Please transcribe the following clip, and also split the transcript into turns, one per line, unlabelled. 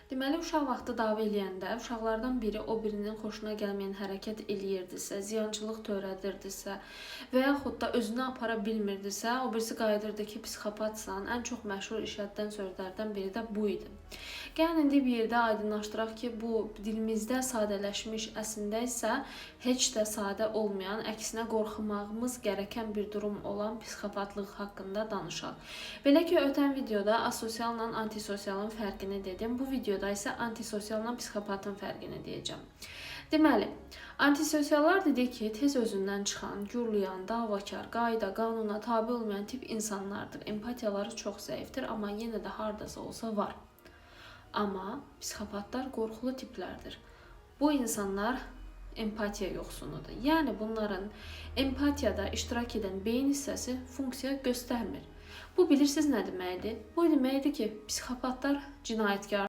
Deməli, uşaq vaxtı dava eləyəndə uşaqlardan biri o birinin xoşuna gəlməyən hərəkət eləyirdisə, ziyançılıq törədirdisə və yaxud da özünü apara bilmirdisə, o birisi qayıdırdı ki, psixopatsan. Ən çox məşhur işlətdən sözlərdən biri də bu idi. Gəlin indi bir yerdə aydınlaşdıraq ki, bu dilimizdə sadələşmiş, əslində isə heç də sadə olmayan, əksinə qorxmağımız gərəkən bir durum olan psixopatlıq haqqında danışaq. Belə ki, ötən videoda asosialla antisosialın fərqini dedim. Bu videoda isə antisosialla psixopatın fərqini deyəcəm. Deməli, antisosiallar dedik ki, tez özündən çıxan, gürlayan, davakar, qayda, qanuna tabi olmayan tip insanlardır. Empatiyaları çox zəifdir, amma yenə də hardasa olsa var. Amma psixopatlar qorxulu tiplərdir. Bu insanlar empatiya yoxsunudur. Yəni bunların empatiyada iştirak edən beyin hissəsi funksiya göstərmir. Bu bilirsiniz nə deməkdir? Bu deməkdir ki, psixopatlar cinayətkar